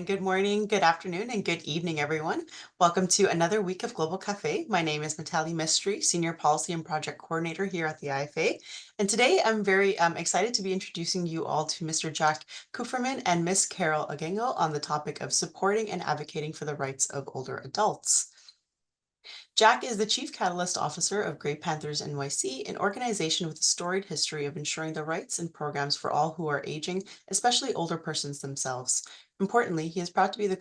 and good morning, good afternoon, and good evening, everyone. Welcome to another week of Global Café. My name is Natalie Mistry, Senior Policy and Project Coordinator here at the IFA. And today I'm very excited to be introducing you all to Mr. Jack Kupferman and Ms. Carole Ageng'o on the topic of supporting and advocating for the rights of older adults. Jack is the Chief Catalyst Officer of Grey Panthers NYC, an organization with a storied history of ensuring the rights and programs for all who are aging, especially older persons themselves. Importantly, he is proud to be the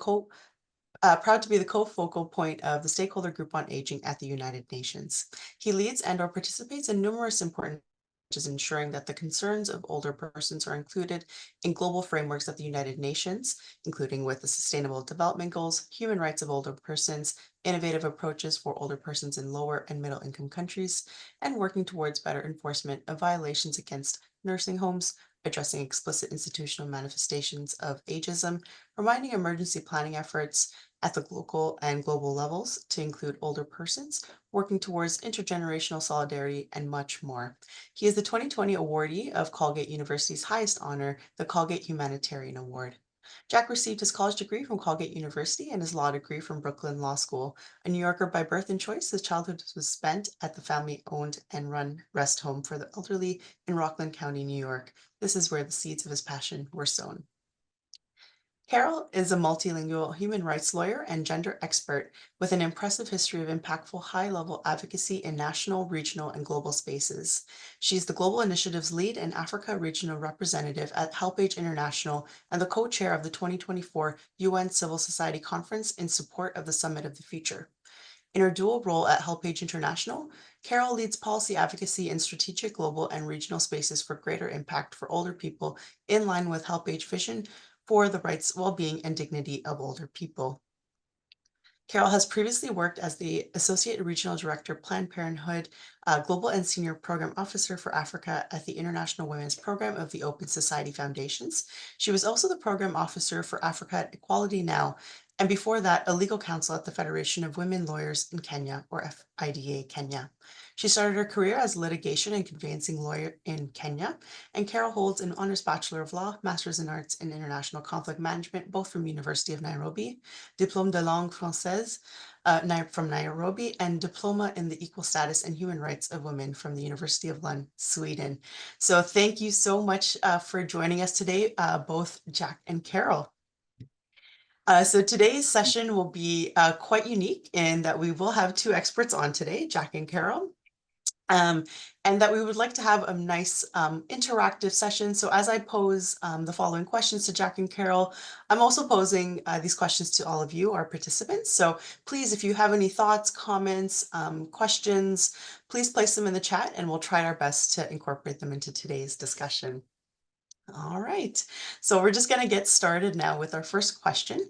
co-focal point of the Stakeholder Group on Aging at the United Nations. He leads and/or participates in numerous important is ensuring that the concerns of older persons are included in global frameworks of the United Nations, including with the Sustainable Development Goals, human rights of older persons, innovative approaches for older persons in lower and middle income countries, and working towards better enforcement of violations against nursing homes, addressing explicit institutional manifestations of ageism, reminding emergency planning efforts at the local and global levels to include older persons, working towards intergenerational solidarity, and much more. He is the 2020 awardee of Colgate University's highest honor, the Colgate Humanitarian Award. Jack received his college degree from Colgate University and his law degree from Brooklyn Law School. A New Yorker by birth and choice, his childhood was spent at the family-owned and run rest home for the elderly in Rockland County, New York. This is where the seeds of his passion were sown. Carole is a multilingual human rights lawyer and gender expert with an impressive history of impactful high-level advocacy in national, regional, and global spaces. She's the Global Initiatives Lead and Africa Regional Representative at HelpAge International and the co-chair of the 2024 UN Civil Society Conference in support of the Summit of the Future. In her dual role at HelpAge International, Carole leads policy advocacy in strategic global and regional spaces for greater impact for older people in line with HelpAge vision for the rights, well-being, and dignity of older people. Carole has previously worked as the Associate Regional Director, Planned Parenthood, Global and Senior Program Officer for Africa at the International Women's Program of the Open Society Foundations. She was also the Program Officer for Africa at Equality Now, and before that, a legal counsel at the Federation of Women Lawyers in Kenya, or FIDA Kenya. She started her career as a litigation and conveyancing lawyer in Kenya, and Carole holds an Honors Bachelor of Law, Master's in Arts in International Conflict Management, both from University of Nairobi, Diplôme de langue française from Nairobi, and Diploma in the Equal Status and Human Rights of Women from the University of Lund, Sweden. So thank you so much for joining us today, both Jack and Carole. So today's session will be quite unique in that we will have two experts on today, Jack and Carole. And that we would like to have a nice interactive session. So as I pose the following questions to Jack and Carole, I'm also posing these questions to all of you, our participants. So please, if you have any thoughts, comments, questions, please place them in the chat and we'll try our best to incorporate them into today's discussion. All right, so we're just going to get started now with our first question.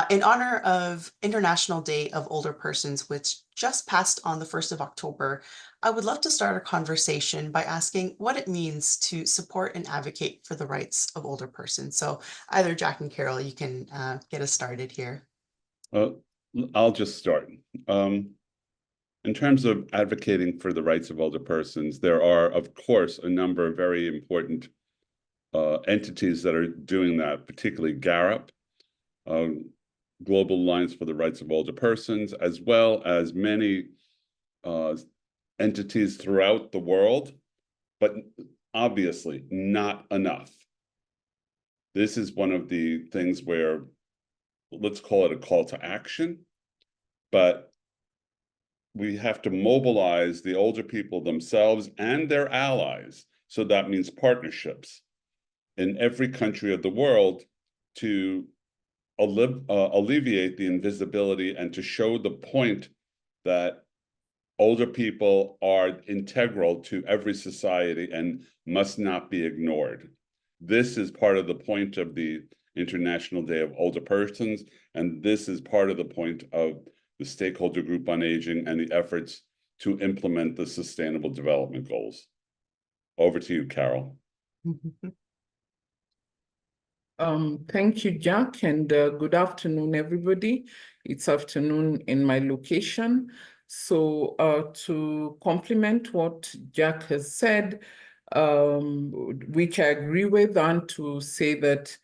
In honor of International Day of Older Persons, which just passed on the 1st of October, I would love to start a conversation by asking what it means to support and advocate for the rights of older persons. So either Jack and Carole, you can get us started here. I'll just start. In terms of advocating for the rights of older persons, there are, of course, a number of very important entities that are doing that, particularly GARUP, Global Alliance for the Rights of Older Persons, as well as many entities throughout the world, but obviously not enough. This is one of the things where, let's call it a call to action, but we have to mobilize the older people themselves and their allies. So that means partnerships in every country of the world to alleviate the invisibility and to show the point that older people are integral to every society and must not be ignored. This is part of the point of the International Day of Older Persons, and this is part of the point of the Stakeholder Group on Aging and the efforts to implement the Sustainable Development Goals. Over to you, Carole. Thank you, Jack, and good afternoon, everybody. It's afternoon in my location. So to complement what Jack has said, which I agree with, and to say that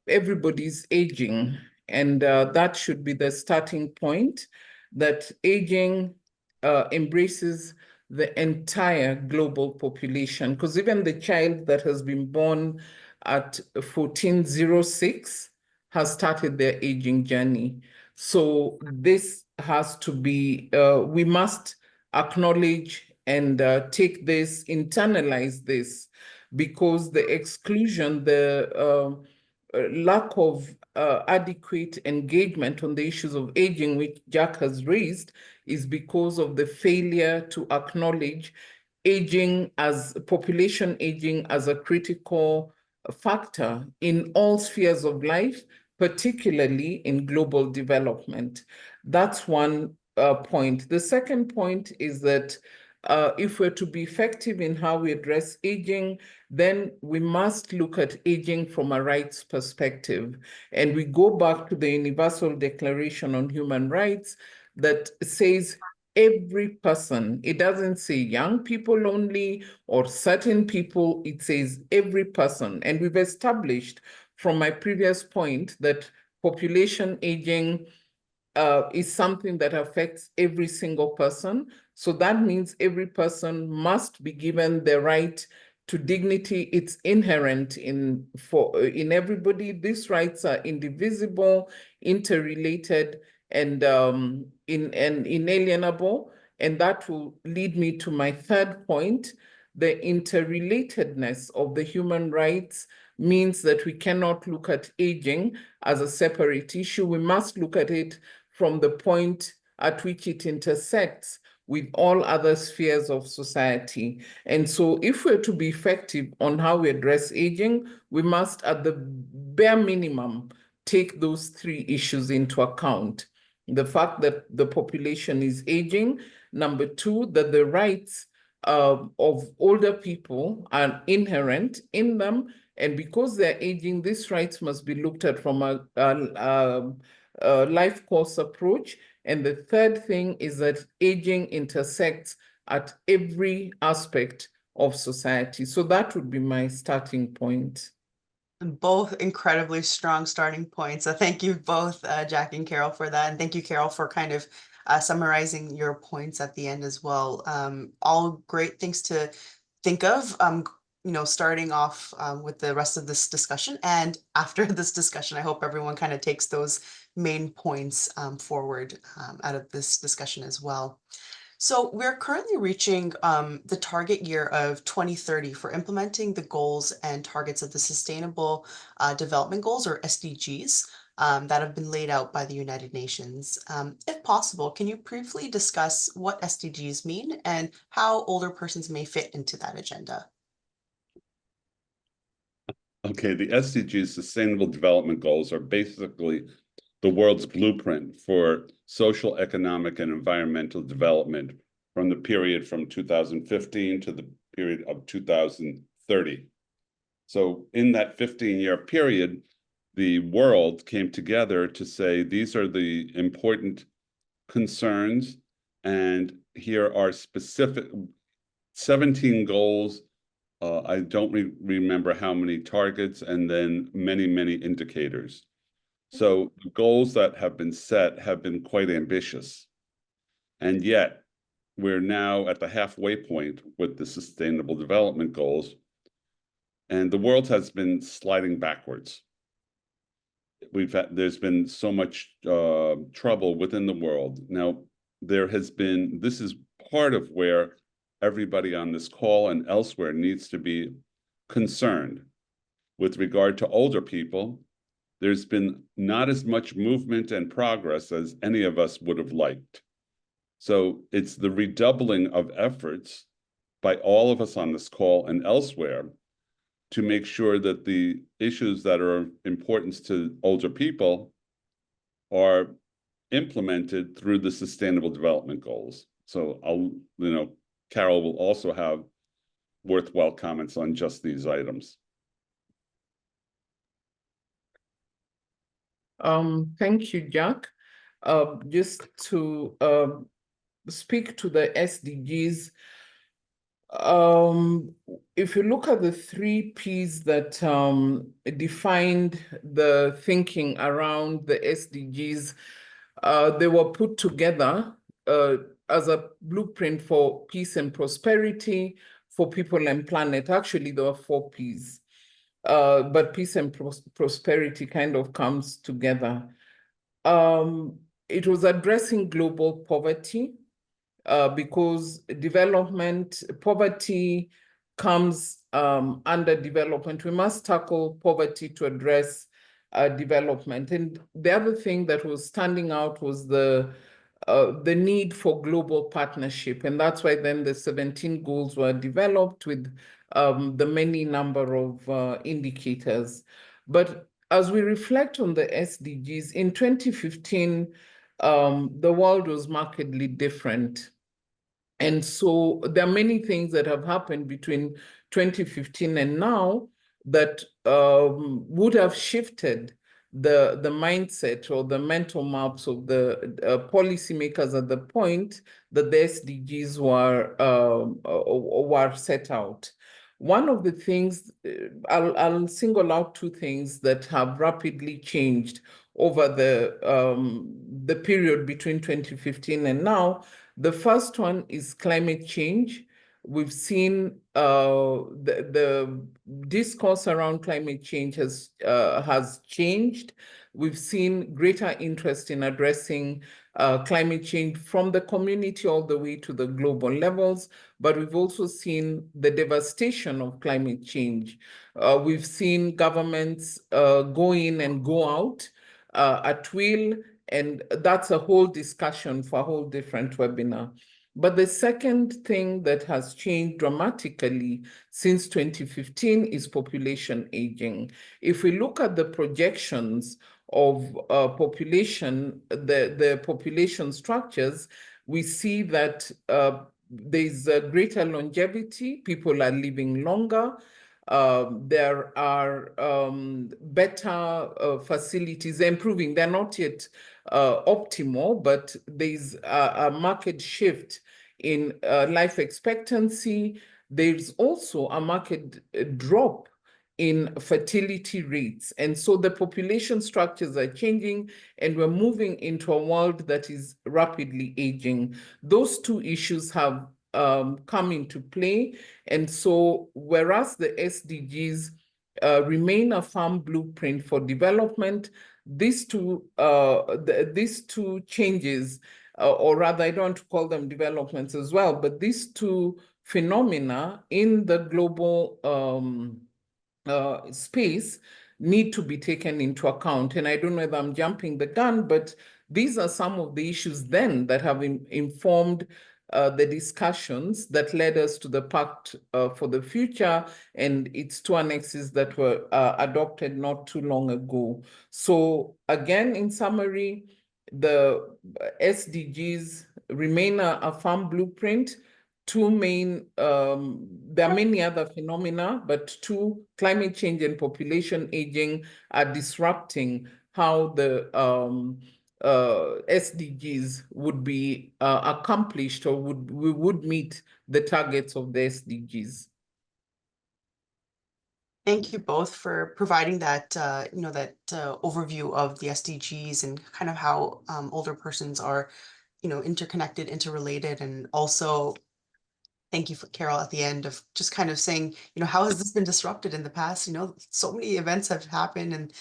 everybody's aging, and that should be the starting point, that aging embraces the entire global population, because even the child that has been born at 1406 has started their aging journey. So this has to be, we must acknowledge and take this, internalize this, because the exclusion, the lack of adequate engagement on the issues of aging, which Jack has raised, is because of the failure to acknowledge population aging as a critical factor in all spheres of life, particularly in global development. That's one point. The second point is that if we're to be effective in how we address aging, then we must look at aging from a rights perspective. And we go back to the Universal Declaration on Human Rights that says every person. It doesn't say young people only or certain people, it says every person. And we've established from my previous point that population aging is something that affects every single person. So that means every person must be given the right to dignity. It's inherent in everybody. These rights are indivisible, interrelated, and inalienable. And that will lead me to my third point. The interrelatedness of the human rights means that we cannot look at aging as a separate issue. We must look at it from the point at which it intersects with all other spheres of society. And so if we're to be effective on how we address aging, we must, at the bare minimum, take those three issues into account. The fact that the population is aging. Number two, that the rights of older people are inherent in them. And because they're aging, these rights must be looked at from a life course approach. And the third thing is that aging intersects at every aspect of society. So that would be my starting point. Both incredibly strong starting points. Thank you both, Jack and Carole, for that. And thank you, Carole, for kind of summarizing your points at the end as well. All great things to think of, starting off with the rest of this discussion. And after this discussion, I hope everyone kind of takes those main points forward out of this discussion as well. So we're currently reaching the target year of 2030 for implementing the goals and targets of the Sustainable Development Goals, or SDGs, that have been laid out by the United Nations. If possible, can you briefly discuss what SDGs mean and how older persons may fit into that agenda? Okay, the SDGs, Sustainable Development Goals, are basically the world's blueprint for social, economic, and environmental development from the period from 2015 to the period of 2030. So in that 15-year period, the world came together to say, these are the important concerns, and here are specific 17 goals. I don't remember how many targets, and then many, many indicators. So the goals that have been set have been quite ambitious. And yet we're now at the halfway point with the Sustainable Development Goals, and the world has been sliding backwards. There's been so much trouble within the world. Now, this is part of where everybody on this call and elsewhere needs to be concerned. With regard to older people, there's been not as much movement and progress as any of us would have liked. So it's the redoubling of efforts by all of us on this call and elsewhere to make sure that the issues that are of importance to older people are implemented through the Sustainable Development Goals. So Carole will also have worthwhile comments on just these items. Thank you, Jack. Just to speak to the SDGs, If you look at the 3 Ps that defined the thinking around the SDGs, they were put together as a blueprint for peace and prosperity for people and planet. Actually, there were 4 Ps, but peace and prosperity kind of comes together. It was addressing global poverty, because poverty comes under development. We must tackle poverty to address development. And the other thing that was standing out was the need for global partnership. And that's why then the 17 goals were developed with the many number of indicators. But as we reflect on the SDGs, in 2015, the world was markedly different. And so there are many things that have happened between 2015 and now that would have shifted the mindset or the mental maps of the policymakers at the point that the SDGs were set out. One of the things, I'll single out 2 things that have rapidly changed over the period between 2015 and now. The first one is climate change. We've seen the discourse around climate change has changed. We've seen greater interest in addressing climate change from the community all the way to the global levels, but we've also seen the devastation of climate change. We've seen governments go in and go out at will, and that's a whole discussion for a whole different webinar. But the second thing that has changed dramatically since 2015 is population aging. If we look at the projections of population, the population structures, we see that there's a greater longevity, people are living longer, there are better facilities improving. They're not yet optimal, but there's a market shift in life expectancy. There's also a market drop in fertility rates. And so the population structures are changing, and we're moving into a world that is rapidly aging. Those 2 issues have come into play. And so whereas the SDGs remain a firm blueprint for development, these two changes, or rather, I don't want to call them developments as well, but these 2 phenomena in the global space need to be taken into account. And I don't know whether I'm jumping the gun, but these are some of the issues then that have informed the discussions that led us to the Pact for the Future and its 2 annexes that were adopted not too long ago. So again, in summary, the SDGs remain a firm blueprint. 2 main, there are many other phenomena, but 2, climate change and population aging, are disrupting how the SDGs would be accomplished, or we would meet the targets of the SDGs. Thank you both for providing that, that overview of the SDGs and kind of how older persons are, interconnected, interrelated, and also thank you for Carole at the end of just kind of saying, how has this been disrupted in the past? So many events have happened and,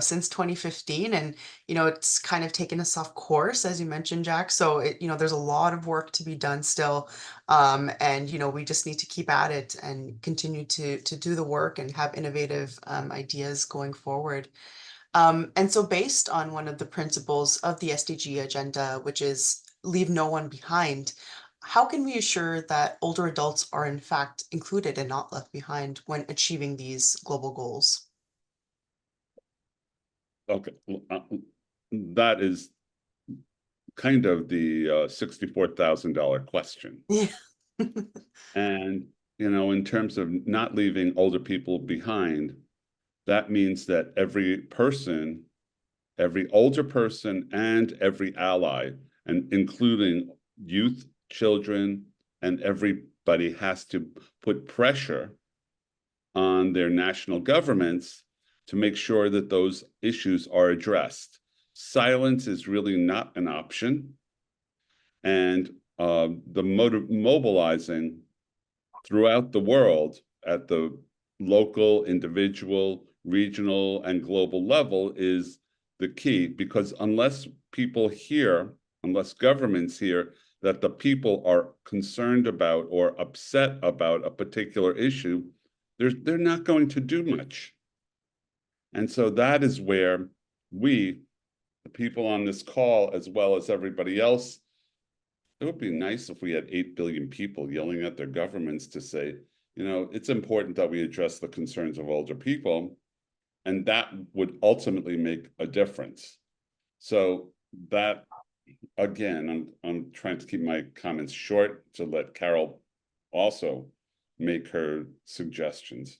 since 2015, and, it's kind of taken us off course, as you mentioned, Jack. So, there's a lot of work to be done still. And, we just need to keep at it and continue to do the work and have innovative ideas going forward. And so based on one of the principles of the SDG agenda, which is leave no one behind, how can we assure that older adults are in fact included and not left behind when achieving these global goals? Okay, that is kind of the $64,000 question. Yeah. And, in terms of not leaving older people behind, that means that every older person and every ally, and including youth, children, and everybody everybody has to put pressure on their national governments to make sure that those issues are addressed. Silence is really not an option. And the mobilizing throughout the world at the local, individual, regional, and global level is the key, because unless people hear, unless governments hear that the people are concerned about or upset about a particular issue, they're not going to do much. And so that is where we, the people on this call, as well as everybody else, it would be nice if we had 8 billion people yelling at their governments to say, you know, it's important that we address the concerns of older people, and that would ultimately make a difference. So that, again, I'm trying to keep my comments short to let Carole also make her suggestions.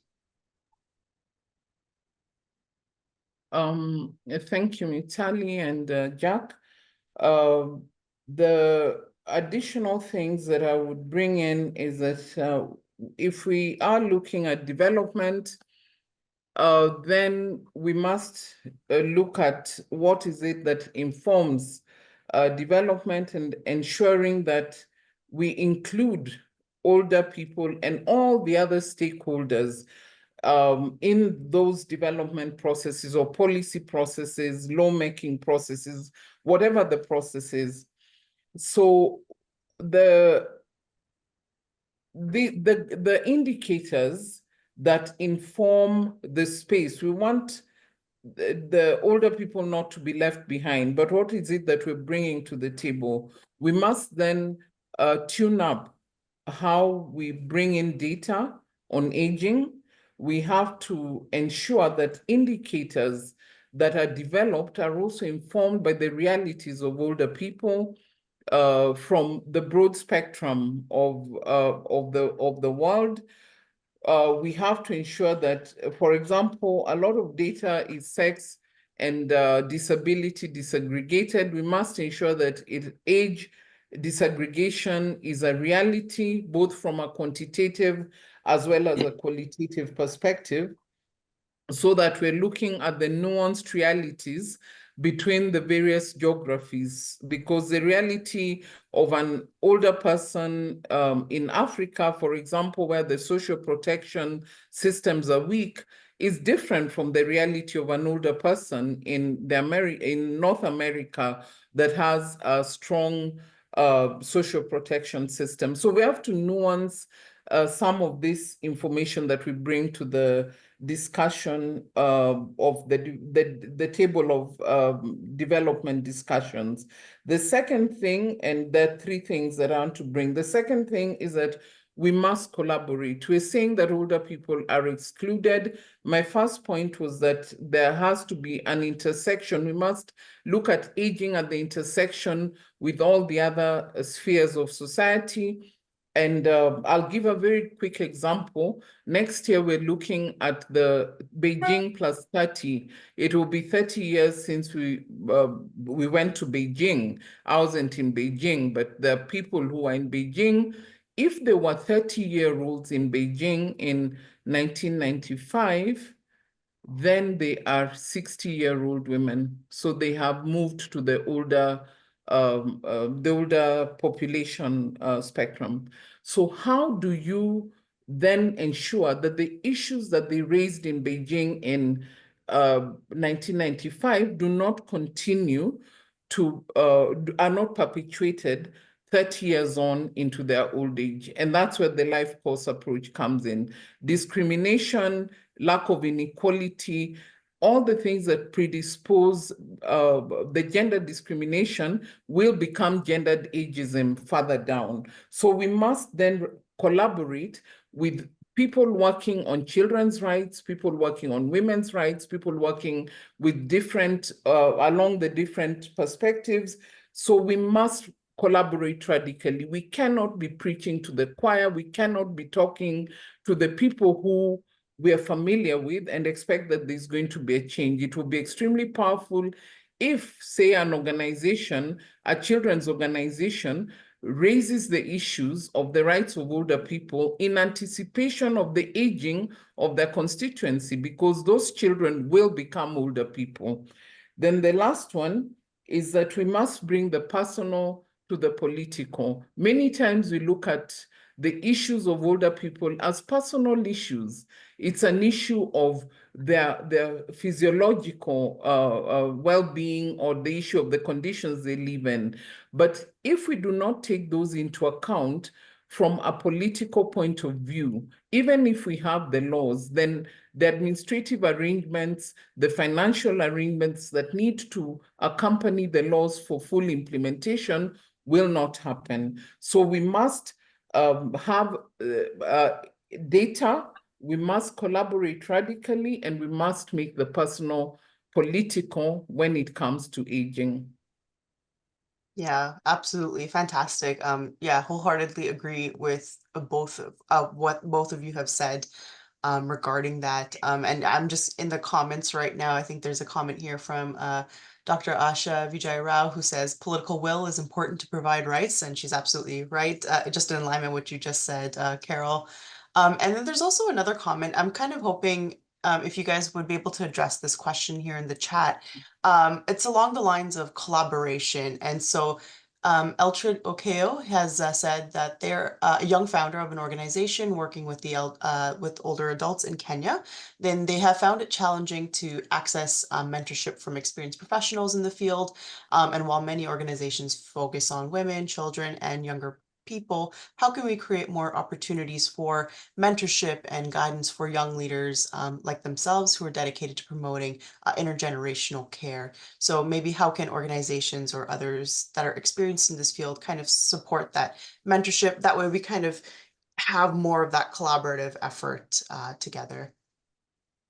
Thank you, Mitali and Jack. The additional things that I would bring in is that if we are looking at development, then we must look at what is it that informs development and ensuring that we include older people and all the other stakeholders in those development processes or policy processes, lawmaking processes, whatever the process is. So the indicators that inform the space, we want the older people not to be left behind, but what is it that we're bringing to the table? We must then tune up how we bring in data on aging. We have to ensure that indicators that are developed are also informed by the realities of older people from the broad spectrum of the world. We have to ensure that, for example, a lot of data is sex and disability disaggregated. We must ensure that age disaggregation is a reality, both from a quantitative as well as a qualitative perspective, so that we're looking at the nuanced realities between the various geographies, because the reality of an older person in Africa, for example, where the social protection systems are weak, is different from the reality of an older person in North America that has a strong social protection system. So we have to nuance some of this information that we bring to the discussion of the table of development discussions. The second thing, and there are three things that I want to bring. The second thing is that we must collaborate. We're saying that older people are excluded. My first point was that there has to be an intersection. We must look at aging at the intersection with all the other spheres of society. And I'll give a very quick example. Next year, we're looking at the Beijing plus 30. It will be 30 years since we went to Beijing. I wasn't in Beijing, but the people who are in Beijing, if they were 30-year-olds in Beijing in 1995, then they are 60-year-old women. So they have moved to the older population spectrum. So how do you then ensure that the issues that they raised in Beijing in 1995 do not continue to, are not perpetuated 30 years on into their old age? And that's where the life course approach comes in. Discrimination, lack of inequality, all the things that predispose the gender discrimination will become gendered ageism further down. So we must then collaborate with people working on children's rights, people working on women's rights, people working with different, along the different perspectives. So we must collaborate radically. We cannot be preaching to the choir. We cannot be talking to the people who we are familiar with and expect that there's going to be a change. It will be extremely powerful if, say, an organization, a children's organization, raises the issues of the rights of older people in anticipation of the aging of their constituency, because those children will become older people. Then the last one is that we must bring the personal to the political. Many times we look at the issues of older people as personal issues. It's an issue of their physiological well-being, or the issue of the conditions they live in. But if we do not take those into account from a political point of view, even if we have the laws, then the administrative arrangements, the financial arrangements that need to accompany the laws for full implementation will not happen. So we must have data, we must collaborate radically, and we must make the personal political when it comes to aging. Yeah, absolutely. Fantastic. Yeah, wholeheartedly agree with both of what both of you have said regarding that. And I'm just in the comments right now. I think there's a comment here from Dr. Asha Vijay Rao, who says political will is important to provide rights, and she's absolutely right. Just in alignment with what you just said, Carol. And then there's also another comment. I'm kind of hoping if you guys would be able to address this question here in the chat. It's along the lines of collaboration. And so Eltrid Okeo has said that they're a young founder of an organization working with with older adults in Kenya. Then they have found it challenging to access mentorship from experienced professionals in the field. And while many organizations focus on women, children, and younger people, how can we create more opportunities for mentorship and guidance for young leaders like themselves who are dedicated to promoting intergenerational care? So maybe how can organizations or others that are experienced in this field kind of support that mentorship? That way we kind of have more of that collaborative effort together.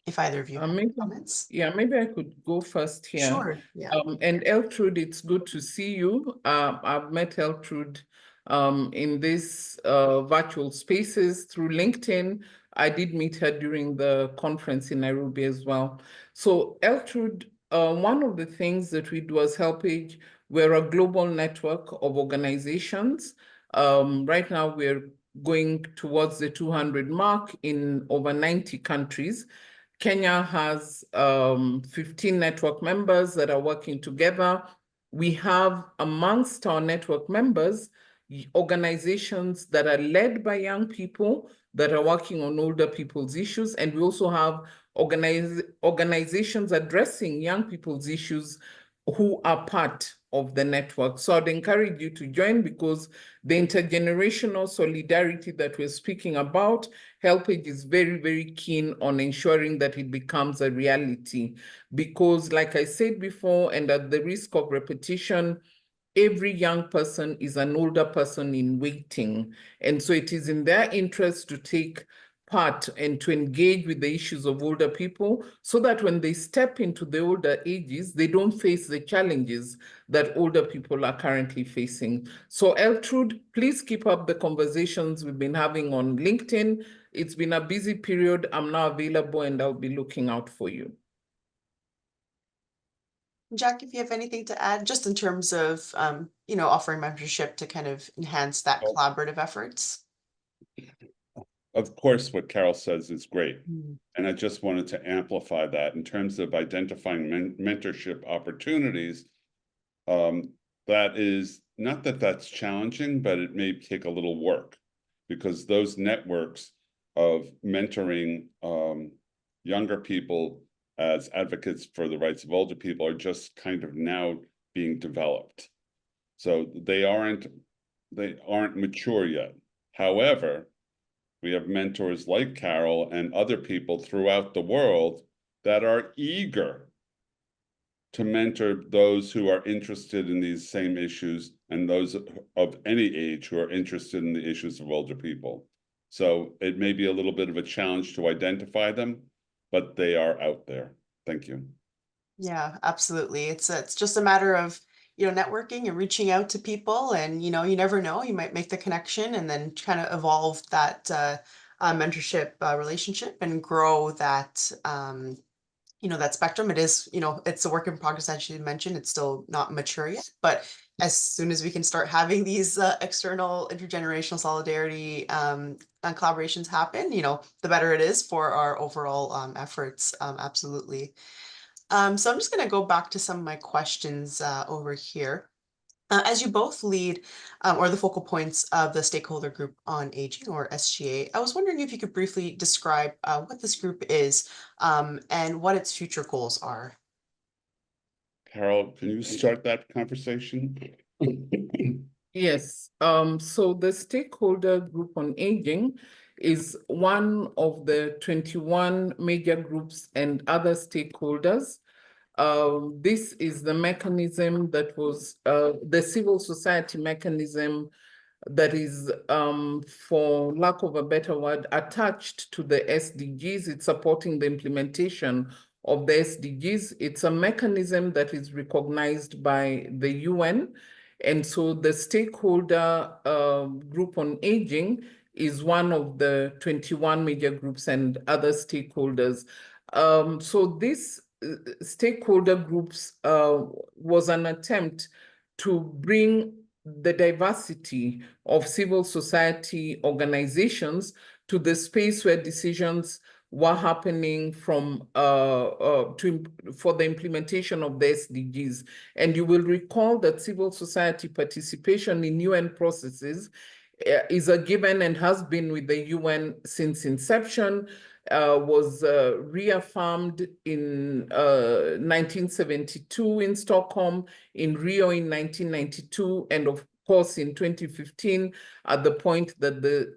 If either of you have comments. Yeah, maybe I could go first here. Sure, yeah. And Eltrude, it's good to see you. I've met Eltrude in these virtual spaces through LinkedIn. I did meet her during the conference in Nairobi as well. So Eltrude, one of the things that we do as HelpAge, we're a global network of organizations. Right now we're going towards the 200 mark in over 90 countries. Kenya has 15 network members that are working together. We have amongst our network members organizations that are led by young people that are working on older people's issues. And we also have organizations addressing young people's issues who are part of the network. So I'd encourage you to join, because the intergenerational solidarity that we're speaking about, HelpAge is very, very keen on ensuring that it becomes a reality. Because like I said before, and at the risk of repetition, every young person is an older person in waiting. And so it is in their interest to take part and to engage with the issues of older people, so that when they step into the older ages, they don't face the challenges that older people are currently facing. So Eltrude, please keep up the conversations we've been having on LinkedIn. It's been a busy period. I'm now available and I'll be looking out for you. Jack, if you have anything to add, just in terms of, offering mentorship to kind of enhance that collaborative efforts. Of course, what Carol says is great. And I just wanted to amplify that in terms of identifying mentorship opportunities. That is not that that's challenging, but it may take a little work, because those networks of mentoring younger people as advocates for the rights of older people are just kind of now being developed. So they aren't mature yet. However, we have mentors like Carol and other people throughout the world that are eager to mentor those who are interested in these same issues, and those of any age who are interested in the issues of older people. So it may be a little bit of a challenge to identify them, but they are out there. Thank you. Yeah, absolutely. It's just a matter of, networking and reaching out to people, and, you never know, you might make the connection and then kind of evolve that mentorship relationship and grow that, that spectrum. It is, it's a work in progress, as you mentioned. It's still not mature yet, but as soon as we can start having these external intergenerational solidarity and collaborations happen, the better it is for our overall efforts. Absolutely. So I'm just going to go back to some of my questions over here. As you both lead or the focal points of the Stakeholder Group on Aging, or SGA, I was wondering if you could briefly describe what this group is and what its future goals are. Carole, can you start that conversation? Yes, so the Stakeholder Group on Aging is one of the 21 major groups and other stakeholders. This is the mechanism that was the civil society mechanism that is, for lack of a better word, attached to the SDGs. It's supporting the implementation of the SDGs. It's a mechanism that is recognized by the UN. And so the Stakeholder Group on Aging is one of the 21 major groups and other stakeholders. So this stakeholder groups was an attempt to bring the diversity of civil society organizations to the space where decisions were happening for the implementation of the SDGs. And you will recall that civil society participation in UN processes is a given and has been with the UN since inception. Was reaffirmed in 1972 in Stockholm, in Rio in 1992, and of course in 2015 at the point that the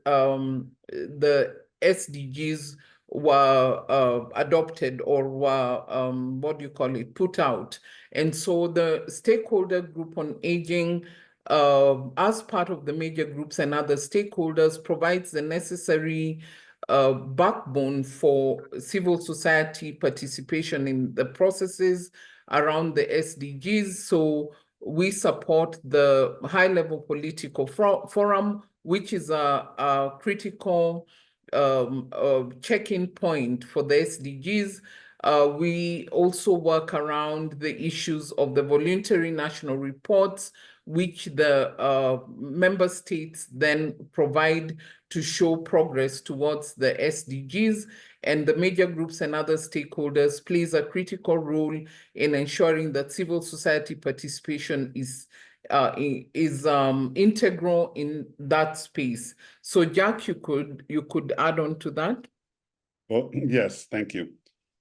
SDGs were adopted or were, put out. And so the Stakeholder Group on Aging, as part of the major groups and other stakeholders, provides the necessary backbone for civil society participation in the processes around the SDGs. So we support the high-level political forum, which is a critical check-in point for the SDGs. We also work around the issues of the voluntary national reports, which the member states then provide to show progress towards the SDGs. And the major groups and other stakeholders plays a critical role in ensuring that civil society participation is integral in that space. So Jack, you could add on to that. Well, yes, thank you.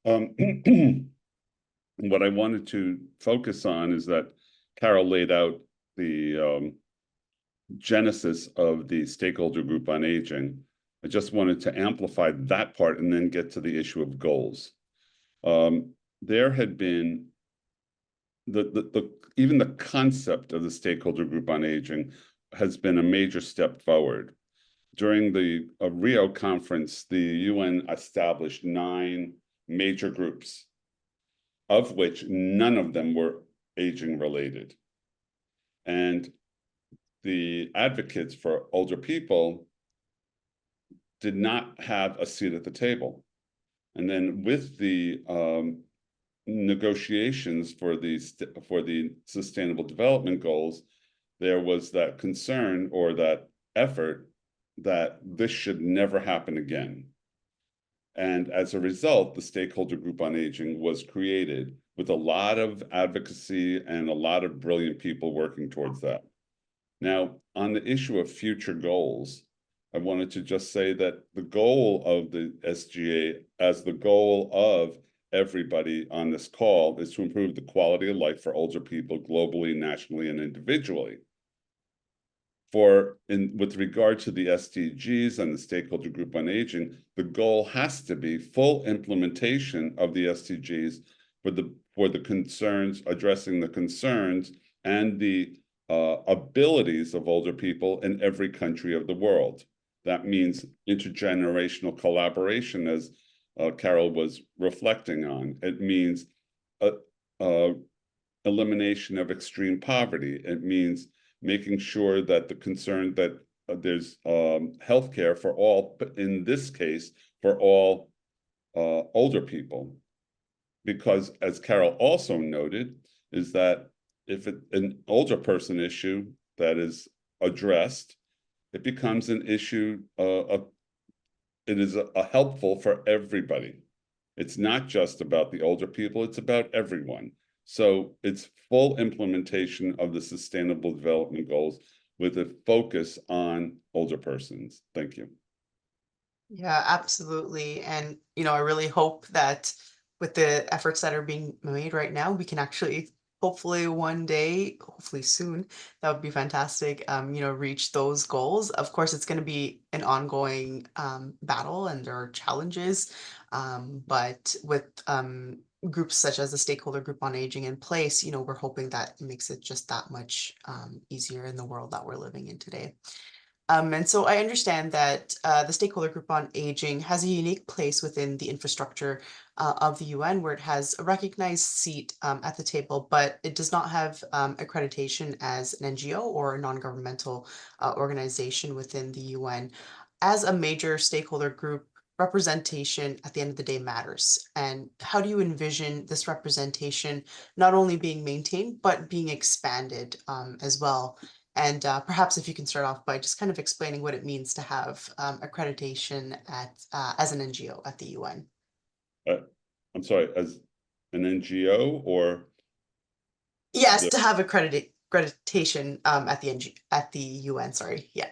What I wanted to focus on is that Carole laid out the genesis of the Stakeholder Group on Aging. I just wanted to amplify that part and then get to the issue of goals. There had been even the concept of the Stakeholder Group on Aging has been a major step forward. During the Rio conference, the UN established 9 major groups, of which none of them were aging related. And the advocates for older people did not have a seat at the table. And then with the negotiations for the Sustainable Development Goals, there was that concern or that effort that this should never happen again. And as a result, the Stakeholder Group on Aging was created with a lot of advocacy and a lot of brilliant people working towards that. Now, on the issue of future goals, I wanted to just say that the goal of the SGA, as the goal of everybody on this call, is to improve the quality of life for older people globally, nationally, and individually. With regard to the SDGs and the Stakeholder Group on Aging, the goal has to be full implementation of the SDGs for the concerns, addressing the concerns and the abilities of older people in every country of the world. That means intergenerational collaboration, as Carole was reflecting on. It means elimination of extreme poverty. It means making sure that there's healthcare for all, but in this case, for all older people. Because as Carole also noted, is that if an older person issue that is addressed, it becomes an issue, it is a helpful for everybody. It's not just about the older people, it's about everyone. So it's full implementation of the Sustainable Development Goals with a focus on older persons. Thank you. Yeah, absolutely. And, I really hope that with the efforts that are being made right now, we can actually, hopefully one day, hopefully soon, that would be fantastic, reach those goals. Of course, it's going to be an ongoing battle and there are challenges. But with groups such as the Stakeholder Group on Aging in place, we're hoping that it makes it just that much easier in the world that we're living in today. And so I understand that the Stakeholder Group on Aging has a unique place within the infrastructure of the UN, where it has a recognized seat at the table, but it does not have accreditation as an NGO or a non-governmental organization within the UN. As a major stakeholder group, representation at the end of the day matters. And how do you envision this representation not only being maintained, but being expanded as well? And perhaps if you can start off by just kind of explaining what it means to have accreditation as an NGO at the UN. I'm sorry, as an NGO or? Yes, to have accreditation at the UN. Sorry, yeah.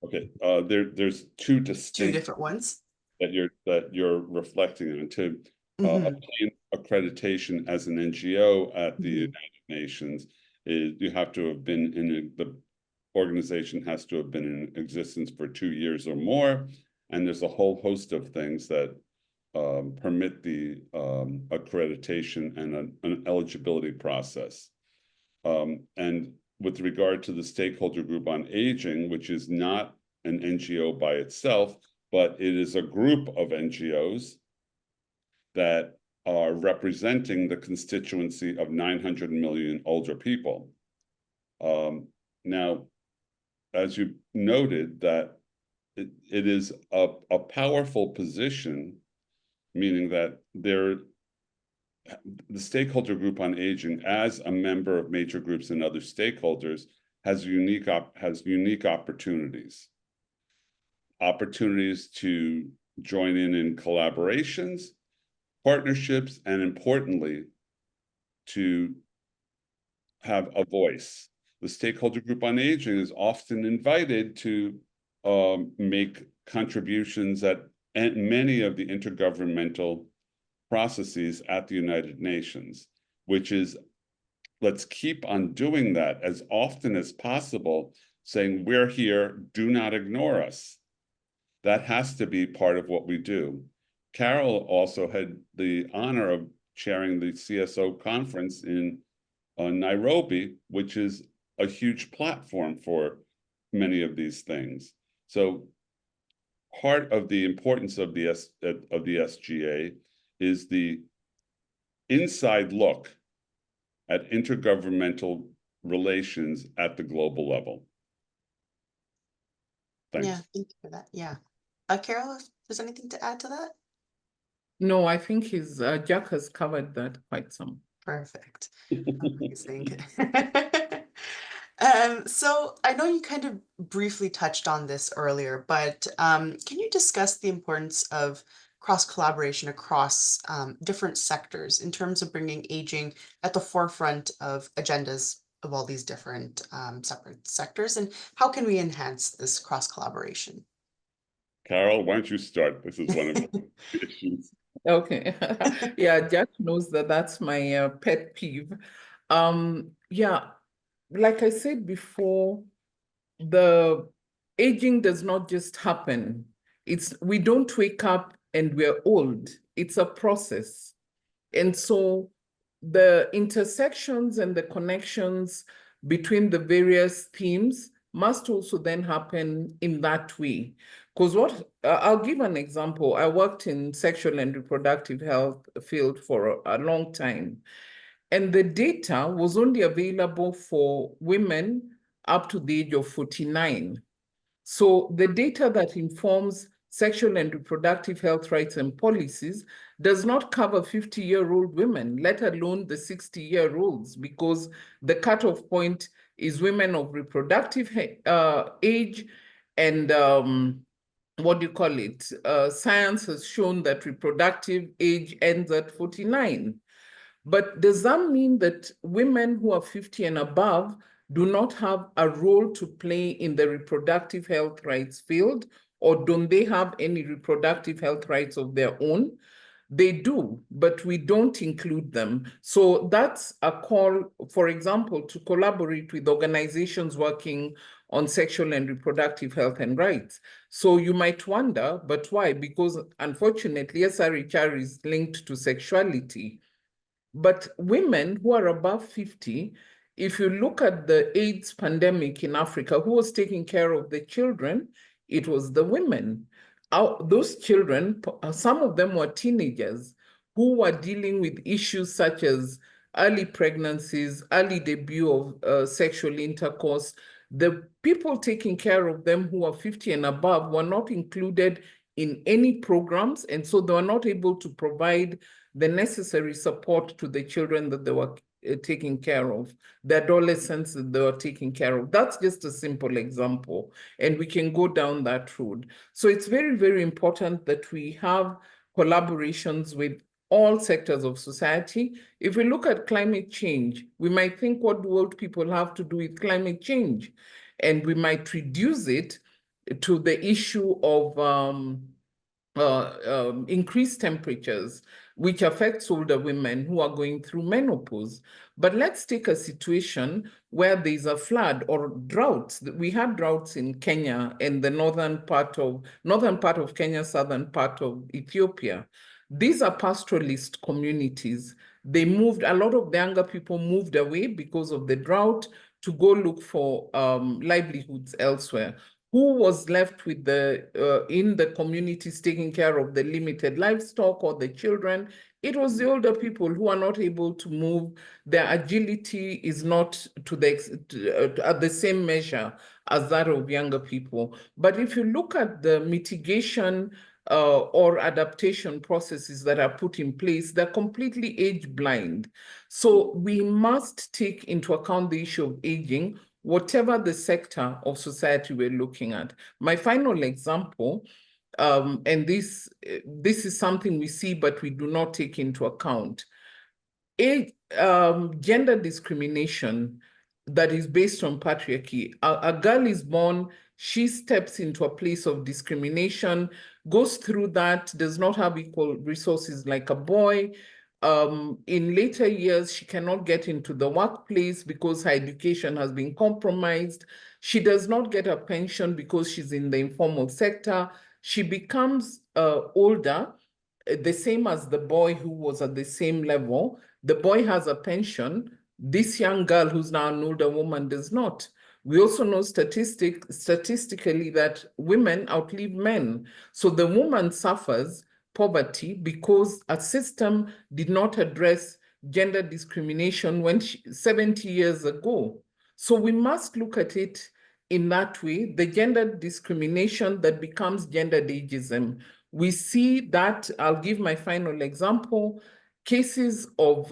Okay, there's two distinct. Two different ones that you're reflecting on. To obtain accreditation as an NGO at the United Nations, you have to have been the organization has to have been in existence for 2 years or more, and there's a whole host of things that permit the accreditation and an eligibility process. And with regard to the Stakeholder Group on Aging, which is not an NGO by itself, but it is a group of NGOs that are representing the constituency of 900 million older people. Now, as you noted, that it is a powerful position, meaning that the Stakeholder Group on Aging, as a member of major groups and other stakeholders, has unique opportunities to join in collaborations, partnerships, and importantly, to have a voice. The Stakeholder Group on Aging is often invited to make contributions at many of the intergovernmental processes at the United Nations, which is, let's keep on doing that as often as possible, saying, we're here, do not ignore us. That has to be part of what we do. Carole also had the honor of chairing the CSO conference in Nairobi, which is a huge platform for many of these things. So part of the importance of the SGA is the inside look at intergovernmental relations at the global level. Thanks. Yeah, thank you for that. Yeah. Carole, if there's anything to add to that? No, I think Jack has covered that quite some. Perfect. Amazing. So I know you kind of briefly touched on this earlier, but can you discuss the importance of cross-collaboration across different sectors in terms of bringing aging at the forefront of agendas of all these different separate sectors, and how can we enhance this cross-collaboration? Carole, why don't you start? This is one of the issues. Okay. Yeah, Jack knows that that's my pet peeve. Yeah, like I said before, the aging does not just happen. We don't wake up and we're old. It's a process. And so the intersections and the connections between the various themes must also then happen in that way. Because I'll give an example. I worked in sexual and reproductive health field for a long time. And the data was only available for women up to the age of 49. So the data that informs Sexual and Reproductive Health Rights and Policies does not cover 50-year-old women, let alone the 60-year-olds, because the cutoff point is women of reproductive age, and what do you call it? Science has shown that reproductive age ends at 49. But does that mean that women who are 50 and above do not have a role to play in the reproductive health rights field, or don't they have any reproductive health rights of their own? They do, but we don't include them. So that's a call, for example, to collaborate with organizations working on sexual and reproductive health and rights. So you might wonder, but why? Because unfortunately, SRHR is linked to sexuality. But women who are above 50, if you look at the AIDS pandemic in Africa, who was taking care of the children? It was the women. Those children, some of them were teenagers who were dealing with issues such as early pregnancies, early debut of sexual intercourse. The people taking care of them who are 50 and above were not included in any programs, and so they were not able to provide the necessary support to the children that they were taking care of, the adolescents that they were taking care of. That's just a simple example, and we can go down that road. So it's very, very important that we have collaborations with all sectors of society. If we look at climate change, we might think, what do old people have to do with climate change? And we might reduce it to the issue of increased temperatures, which affects older women who are going through menopause. But let's take a situation where there's a flood or droughts. We had droughts in Kenya and the northern part of Kenya, southern part of Ethiopia. These are pastoralist communities. They moved, a lot of the younger people moved away because of the drought to go look for livelihoods elsewhere. Who was left with in the communities taking care of the limited livestock or the children? It was the older people who are not able to move. Their agility is not at the same measure as that of younger people. But if you look at the mitigation or adaptation processes that are put in place, they're completely age blind. So we must take into account the issue of aging, whatever the sector of society we're looking at. My final example, and this is something we see but we do not take into account, gender discrimination that is based on patriarchy. A girl is born, she steps into a place of discrimination, goes through that, does not have equal resources like a boy. In later years, she cannot get into the workplace because her education has been compromised. She does not get a pension because she's in the informal sector. She becomes older, the same as the boy who was at the same level. The boy has a pension. This young girl who's now an older woman does not. We also know statistically that women outlive men. So the woman suffers poverty because a system did not address gender discrimination 70 years ago. So we must look at it in that way, the gender discrimination that becomes gendered ageism. We see that, I'll give my final example, cases of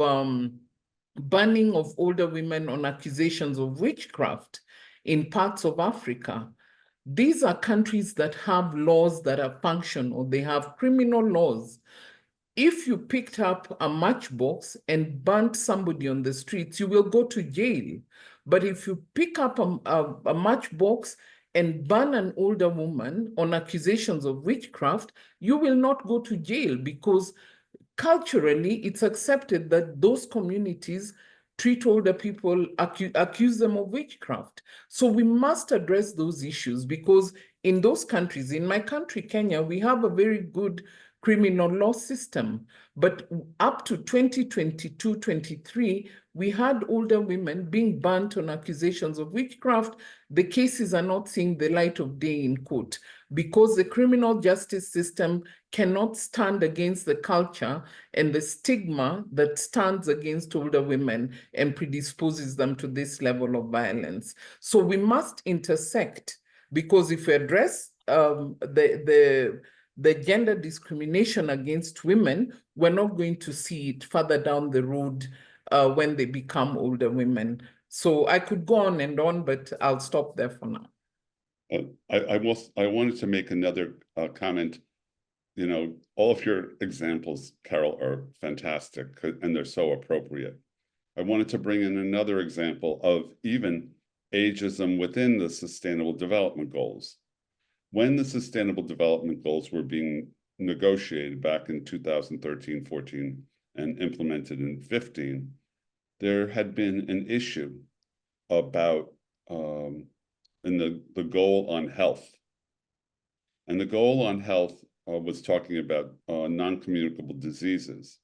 banning of older women on accusations of witchcraft in parts of Africa. These are countries that have laws that are functional. They have criminal laws. If you picked up a matchbox and burnt somebody on the streets, you will go to jail. But if you pick up a matchbox and burn an older woman on accusations of witchcraft, you will not go to jail because culturally it's accepted that those communities treat older people, accuse them of witchcraft. So we must address those issues because in those countries, in my country, Kenya, we have a very good criminal law system. But up to 2022-23, we had older women being burnt on accusations of witchcraft. The cases are not seeing the light of day in court because the criminal justice system cannot stand against the culture and the stigma that stands against older women and predisposes them to this level of violence. So we must intersect, because if we address the gender discrimination against women, we're not going to see it further down the road when they become older women. So I could go on, but I'll stop there for now. I wanted to make another comment. You know, all of your examples, Carole, are fantastic and they're so appropriate. I wanted to bring in another example of even ageism within the Sustainable Development Goals. When the Sustainable Development Goals were being negotiated back in 2013, 14, and implemented in 15, there had been an issue about in the goal on health. And the goal on health was talking about non-communicable diseases.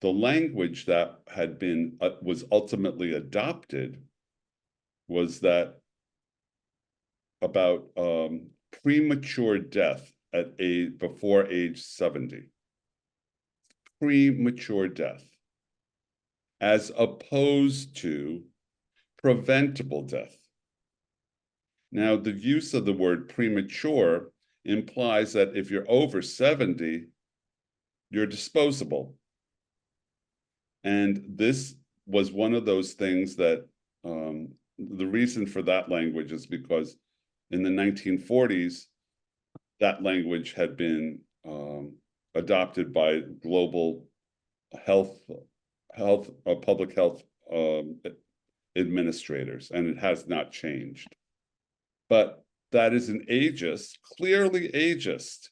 The language that had been was ultimately adopted was that about premature death at before age 70. Premature death, as opposed to preventable death. Now, the use of the word premature implies that if you're over 70, you're disposable. And this was one of those things that the reason for that language is because in the 1940s, that language had been adopted by global public health administrators, and it has not changed. But that is an ageist, clearly ageist.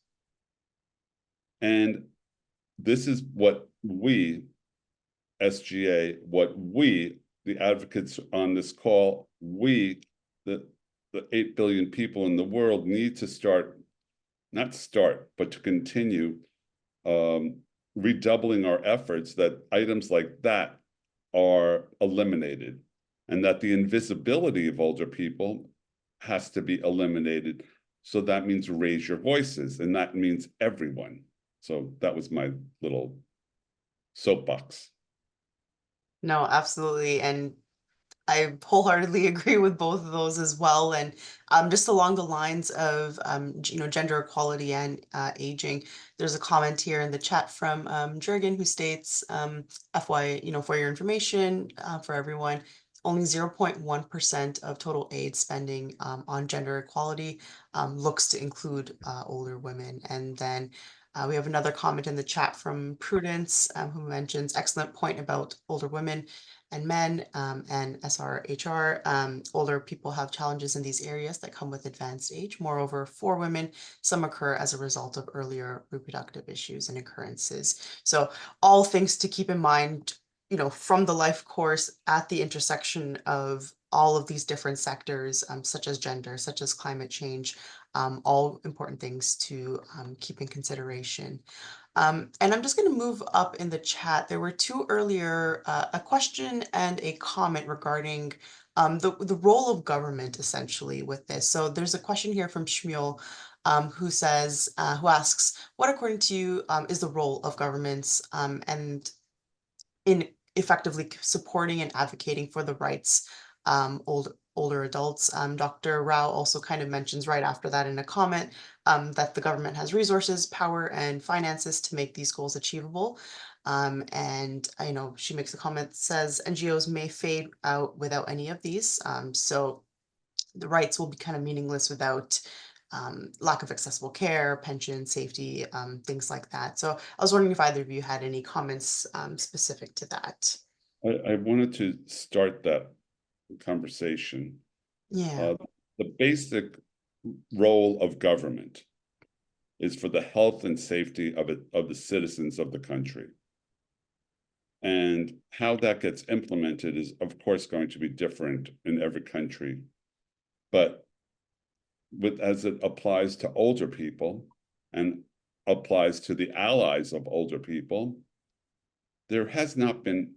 And this is what we, SGA, what we, the advocates on this call, we, the 8 billion people in the world need to start, not start, but to continue redoubling our efforts that items like that are eliminated, and that the invisibility of older people has to be eliminated. So that means raise your voices, and that means everyone. So that was my little soapbox. No, absolutely. And I wholeheartedly agree with both of those as well. And just along the lines of gender equality and aging, there's a comment here in the chat from Jurgen, who states, FY, for your information, for everyone, only 0.1% of total aid spending on gender equality looks to include older women. And then we have another comment in the chat from Prudence, who mentions excellent point about older women and men and SRHR. Older people have challenges in these areas that come with advanced age. Moreover, for women, some occur as a result of earlier reproductive issues and occurrences. So all things to keep in mind, from the life course at the intersection of all of these different sectors, such as gender, such as climate change, all important things to keep in consideration. And I'm just going to move up in the chat. There were two earlier, a question and a comment regarding the role of government essentially with this. So there's a question here from Shmuel who asks, what according to you is the role of governments and in effectively supporting and advocating for the rights older adults. Dr. Rao also kind of mentions right after that in a comment that the government has resources, power, and finances to make these goals achievable. And she makes a comment that says NGOs may fade out without any of these. So the rights will be kind of meaningless without lack of accessible care, pension, safety, things like that. So I was wondering if either of you had any comments specific to that. I wanted to start that conversation. Yeah. The basic role of government is for the health and safety of the citizens of the country. And how that gets implemented is, of course, going to be different in every country. But as it applies to older people and applies to the allies of older people, there has not been,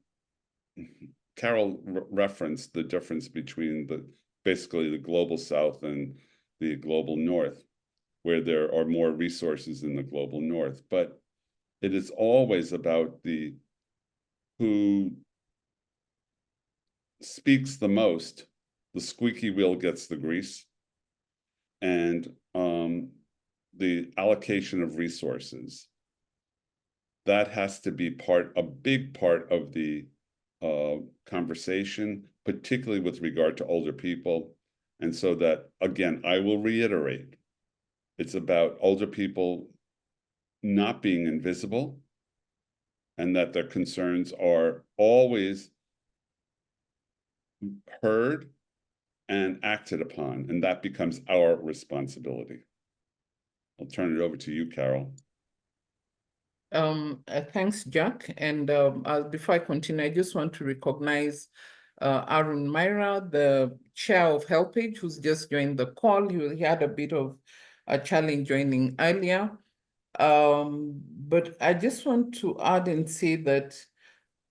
Carole referenced the difference between basically the global South and the global North, where there are more resources in the global North. But it is always about who speaks the most, the squeaky wheel gets the grease. And the allocation of resources. That has to be a big part of the conversation, particularly with regard to older people. And so that, again, I will reiterate, it's about older people not being invisible, and that their concerns are always heard and acted upon, and that becomes our responsibility. I'll turn it over to you, Carole. Thanks, Jack. And before I continue, I just want to recognize Arun Myra, the chair of HelpAge, who's just joined the call. He had a bit of a challenge joining earlier. But I just want to add and say that,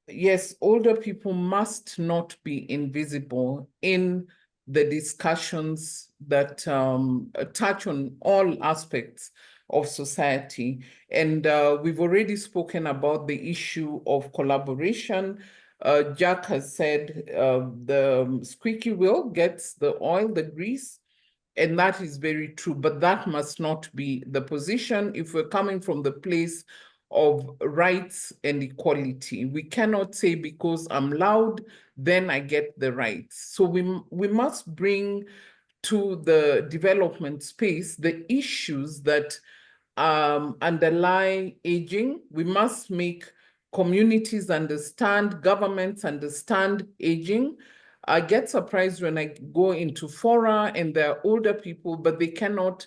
yes, older people must not be invisible in the discussions that touch on all aspects of society. And we've already spoken about the issue of collaboration. Jack has said the squeaky wheel gets the oil, the grease, and that is very true, but that must not be the position if we're coming from the place of rights and equality. We cannot say because I'm loud, then I get the rights. So we must bring to the development space the issues that underlie aging. We must make communities understand, governments understand aging. I get surprised when I go into fora and there are older people, but they cannot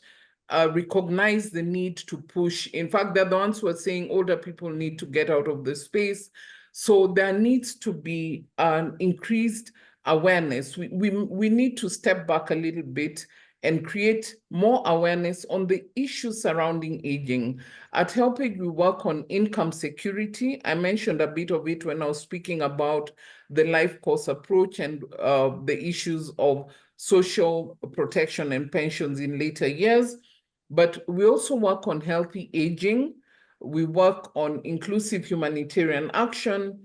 recognize the need to push. In fact, they're the ones who are saying older people need to get out of the space. So there needs to be an increased awareness. We need to step back a little bit and create more awareness on the issues surrounding aging. At HelpAge, we work on income security. I mentioned a bit of it when I was speaking about the life course approach and the issues of social protection and pensions in later years. But we also work on healthy aging. We work on inclusive humanitarian action,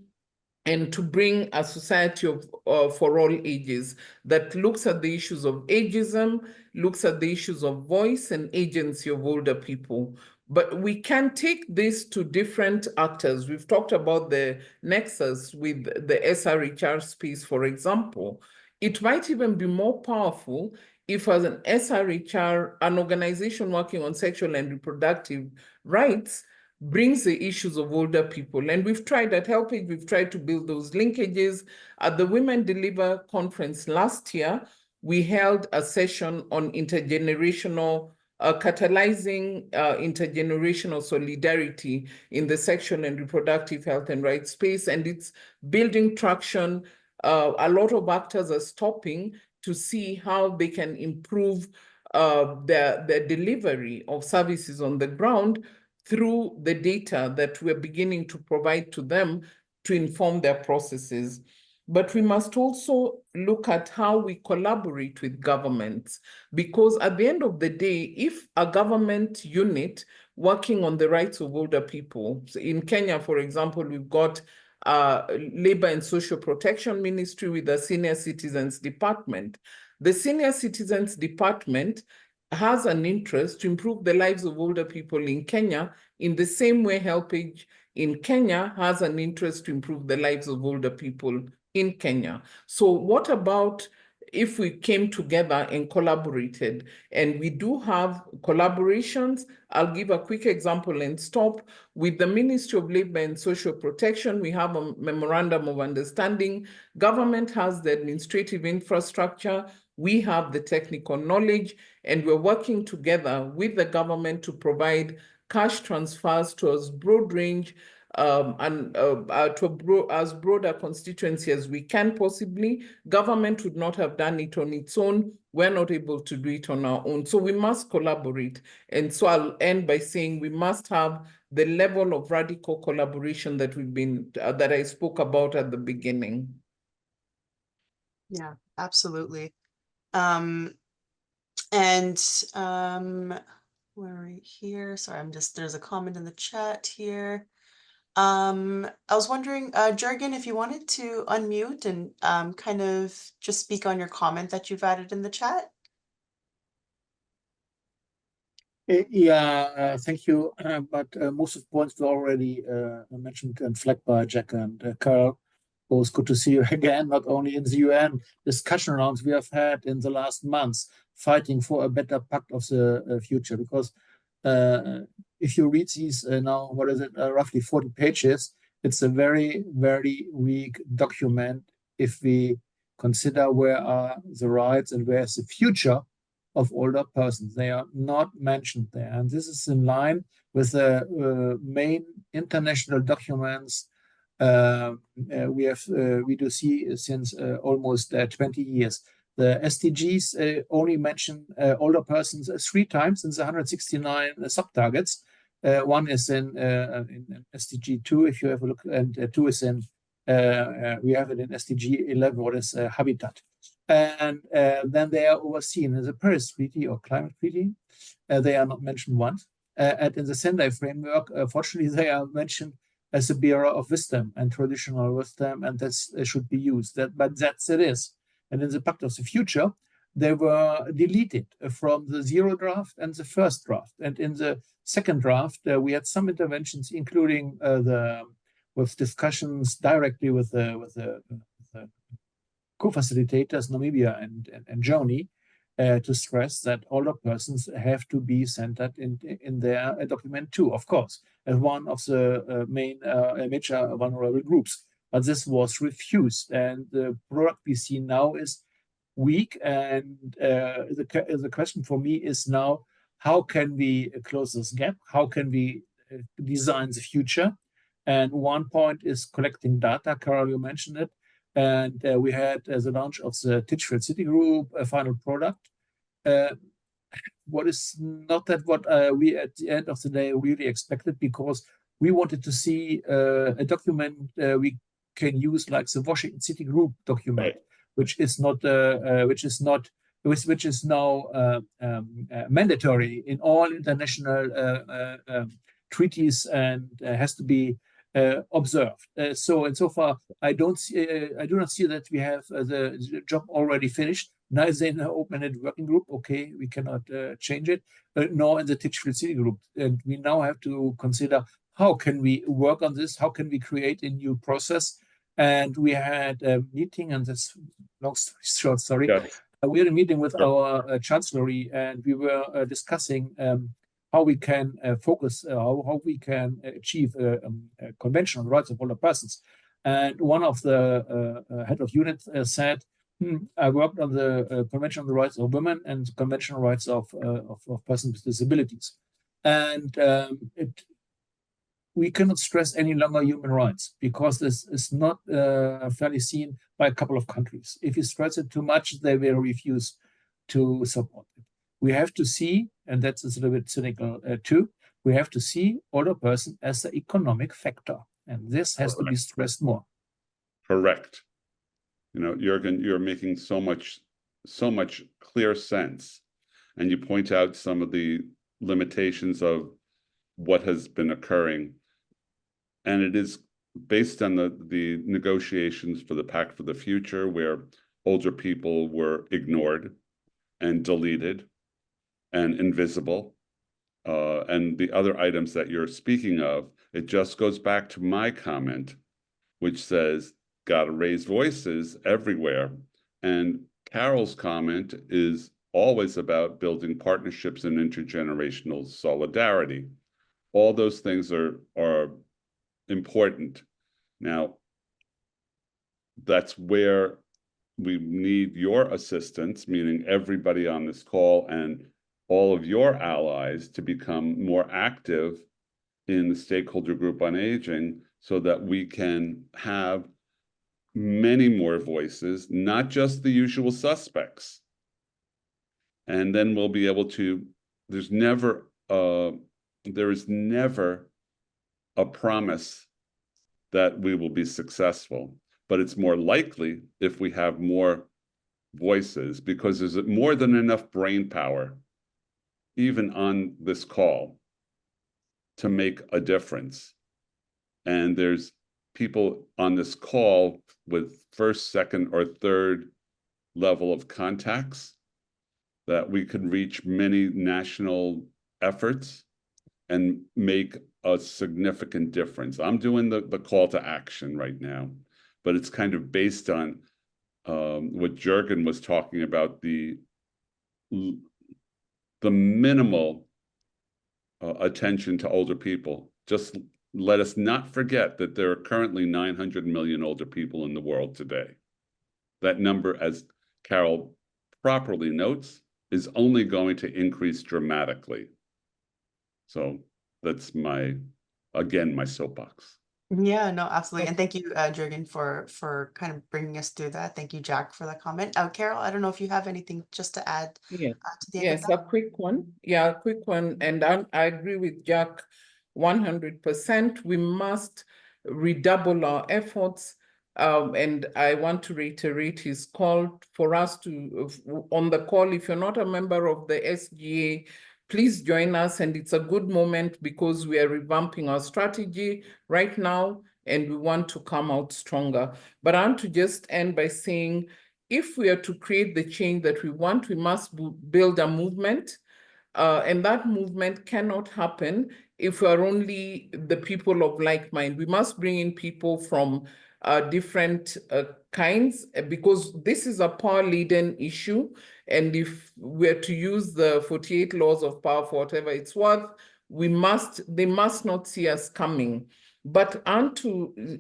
and to bring a society of for all ages that looks at the issues of ageism, looks at the issues of voice and agency of older people. But we can take this to different actors. We've talked about the nexus with the SRHR space, for example. It might even be more powerful if, as an SRHR, an organization working on sexual and reproductive rights, brings the issues of older people. And we've tried at HelpAge, we've tried to build those linkages. At the Women Deliver conference last year, we held a session on intergenerational, catalyzing intergenerational solidarity in the sexual and reproductive health and rights space. And it's building traction. A lot of actors are stopping to see how they can improve their delivery of services on the ground through the data that we're beginning to provide to them to inform their processes. But we must also look at how we collaborate with governments, because at the end of the day, if a government unit working on the rights of older people, so in Kenya, for example, we've got Labor and Social Protection Ministry with the Senior Citizens Department. The Senior Citizens Department has an interest to improve the lives of older people in Kenya in the same way HelpAge in Kenya has an interest to improve the lives of older people in Kenya. So what about if we came together and collaborated? And we do have collaborations. I'll give a quick example and stop. With the Ministry of Labor and Social Protection, we have a memorandum of understanding. Government has the administrative infrastructure. We have the technical knowledge, and we're working together with the government to provide cash transfers to as broad range and to as broad a constituency as we can possibly. Government would not have done it on its own. We're not able to do it on our own. So we must collaborate. And so I'll end by saying we must have the level of radical collaboration that that I spoke about at the beginning. Yeah, absolutely. We're right here. Sorry, there's a comment in the chat here. I was wondering, Jurgen, if you wanted to unmute and kind of just speak on your comment that you've added in the chat. Thank you. But most of the points were already mentioned and flagged by Jack and Carole. It was good to see you again, not only in the UN discussion rounds we have had in the last months, fighting for a better pact of the future. Because if you read these now, what is it, roughly 40 pages, it's a very, very weak document if we consider where are the rights and where is the future of older persons. They are not mentioned there. And this is in line with the main international documents we do see since almost 20 years. The SDGs only mention older persons 3 times in the 169 sub-targets. One is in SDG 2, if you have a look, and 2 is in, we have it in SDG 11, what is habitat. And then they are overseen in the Paris Treaty or Climate Treaty. They are not mentioned once. And in the Sendai framework, fortunately, they are mentioned as a bearer of wisdom and traditional wisdom, and that should be used. But that's it is. And in the Pact of the Future, they were deleted from the 0 draft and the first draft. And in the second draft, we had some interventions, including with discussions directly with the co-facilitators, Namibia and Germany, to stress that older persons have to be centered in their document too, of course, as one of the major vulnerable groups. But this was refused, and the product we see now is weak. And the question for me is now, how can we close this gap? How can we design the future? And one point is collecting data. Carole, you mentioned it. And we had the launch of the Digital City Group, a final product. What is not that what we at the end of the day really expected, because we wanted to see a document we can use like the Washington City Group document, which is now mandatory in all international treaties and has to be observed. So far, I do not see that we have the job already finished. Neither in the open-ended working group, okay, we cannot change it, nor in the Digital City Group. And we now have to consider how can we work on this, how can we create a new process. And we had a meeting, and this long story short, sorry. Yeah. We had a meeting with our chancellery, and we were discussing how we can focus, how we can achieve a convention on the rights of older persons. And one of the head of unit said, I worked on the Convention on the Rights of Women and Convention on the Rights of Persons with Disabilities. And we cannot stress any longer human rights, because this is not fairly seen by a couple of countries. If you stress it too much, they will refuse to support it. We have to see, and that's a little bit cynical too, we have to see older person as an economic factor. And this has to be stressed more. Correct. You know, Jürgen, you're making so much clear sense. And you point out some of the limitations of what has been occurring. And it is based on the negotiations for the Pact for the Future, where older people were ignored and deleted and invisible. And the other items that you're speaking of, it just goes back to my comment, which says, got to raise voices everywhere. And Carole's comment is always about building partnerships and intergenerational solidarity. All those things are important. Now, that's where we need your assistance, meaning everybody on this call and all of your allies, to become more active in the stakeholder group on aging, so that we can have many more voices, not just the usual suspects. And then we'll be able to, there is never a promise that we will be successful, but it's more likely if we have more voices, because there's more than enough brain power, even on this call, to make a difference. And there's people on this call with first, second, or third level of contacts that we could reach many national efforts and make a significant difference. I'm doing the call to action right now, but it's kind of based on what Jürgen was talking about, the minimal attention to older people. Just let us not forget that there are currently 900 million older people in the world today. That number, as Carole properly notes, is only going to increase dramatically. So that's again, my soapbox. Yeah, no, absolutely. And thank you, Jürgen, for kind of bringing us through that. Thank you, Jack, for that comment. Carole, I don't know if you have anything just to add to the end of Yes, that. a quick one. Yeah, a quick one. And I agree with Jack 100%. We must redouble our efforts. And I want to reiterate his call for us to, on the call, if you're not a member of the SGA, please join us. And it's a good moment because we are revamping our strategy right now and we want to come out stronger. But I want to just end by saying, if we are to create the change that we want, we must build a movement. And that movement cannot happen if we are only the people of like mind. We must bring in people from different kinds, because this is a power-laden issue. And if we're to use the 48 laws of power for whatever it's worth, they must not see us coming. But and to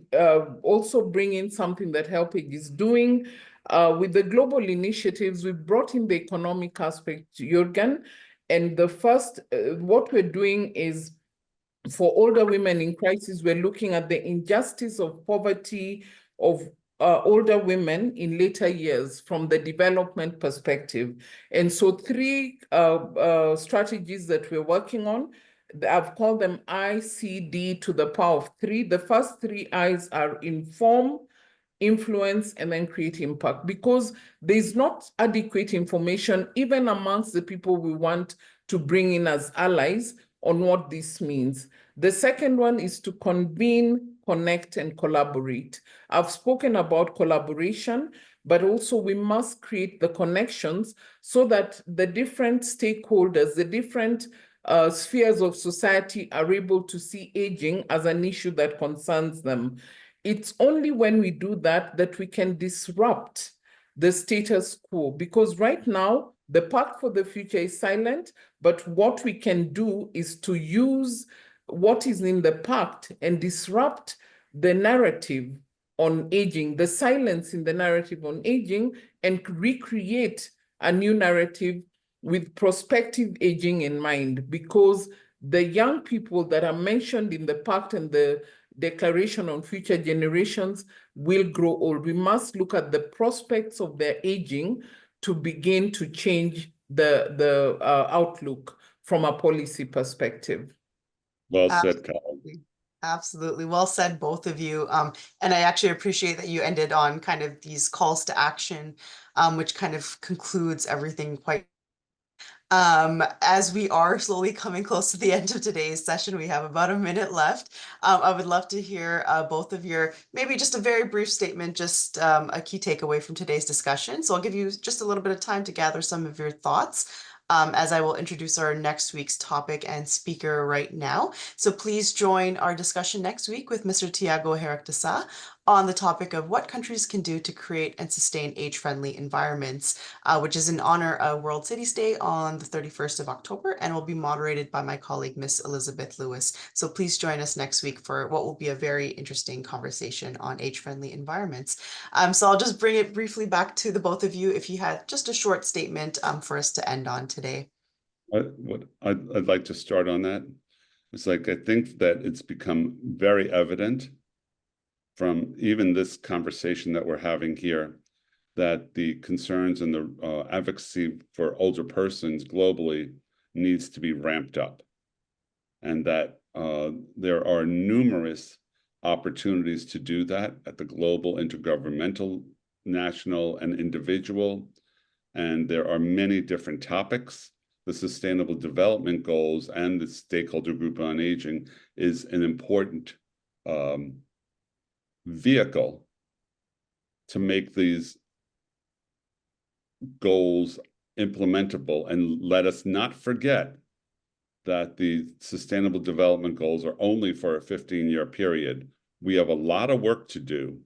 also bring in something that Helpage is doing, with the global initiatives, we brought in the economic aspect, Jürgen. And the first, what we're doing is, for older women in crisis, we're looking at the injustice of poverty of older women in later years from the development perspective. And so 3 strategies that we're working on, I've called them ICD to the power of 3. The first 3 I's are inform, influence, and then create impact, because there's not adequate information even amongst the people we want to bring in as allies on what this means. The second one is to convene, connect, and collaborate. I've spoken about collaboration, but also we must create the connections so that the different stakeholders, the different spheres of society are able to see aging as an issue that concerns them. It's only when we do that that we can disrupt the status quo, because right now the Pact for the Future is silent, but what we can do is to use what is in the pact and disrupt the narrative on aging, the silence in the narrative on aging, and recreate a new narrative with prospective aging in mind, because the young people that are mentioned in the pact and the Declaration on Future Generations will grow old. We must look at the prospects of their aging to begin to change the outlook from a policy perspective. Well said, Carole. Absolutely. Well said, both of you. And I actually appreciate that you ended on kind of these calls to action, which kind of concludes everything quite. As we are slowly coming close to the end of today's session, we have about a minute left. I would love to hear both of your, maybe just a very brief statement, just a key takeaway from today's discussion. So I'll give you just a little bit of time to gather some of your thoughts, as I will introduce our next week's topic and speaker right now. So please join our discussion next week with Mr. Tiago Heractasa on the topic of what countries can do to create and sustain age-friendly environments, which is in honor of World Cities Day on the 31st of October, and will be moderated by my colleague, Miss Elizabeth Lewis. So please join us next week for what will be a very interesting conversation on age-friendly environments. So I'll just bring it briefly back to the both of you if you had just a short statement for us to end on today. I'd like to start on that. It's like, I think that it's become very evident from even this conversation that we're having here, that the concerns and the advocacy for older persons globally needs to be ramped up, and that there are numerous opportunities to do that at the global, intergovernmental, national, and individual. And there are many different topics. The Sustainable Development Goals and the Stakeholder Group on Aging is an important vehicle to make these goals implementable. And let us not forget that the Sustainable Development Goals are only for a 15-year period. We have a lot of work to do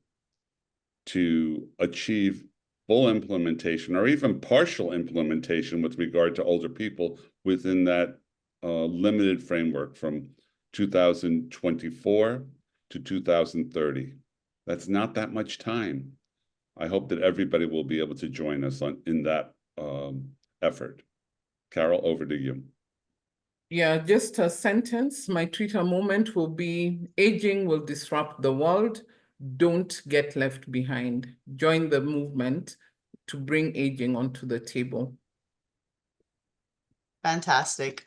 to achieve full implementation or even partial implementation with regard to older people within that limited framework from 2024 to 2030. That's not that much time. I hope that everybody will be able to join us in that effort. Carole, over to you. Yeah, just a sentence. My Twitter moment will be, aging will disrupt the world. Don't get left behind. Join the movement to bring aging onto the table. Fantastic.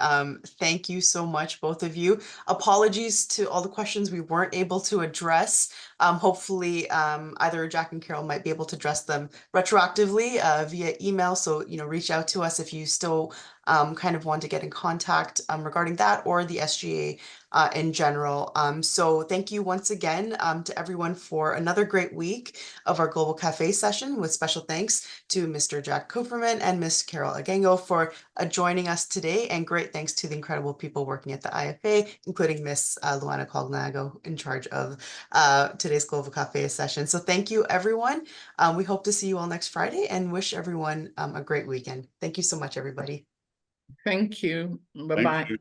Thank you so much, both of you. Apologies to all the questions we weren't able to address. Hopefully, either Jack and Carole might be able to address them retroactively via email. So, reach out to us if you still kind of want to get in contact regarding that or the SGA in general. So thank you once again to everyone for another great week of our Global Cafe session, with special thanks to Mr. Jack Kupferman and Ms. Carole Ageng'o for joining us today, and great thanks to the incredible people working at the IFA, including Ms. Luana Cognago in charge of today's Global Cafe session. So thank you, everyone. We hope to see you all next Friday and wish everyone a great weekend. Thank you so much, everybody. Thank you. Bye-bye. Thank you.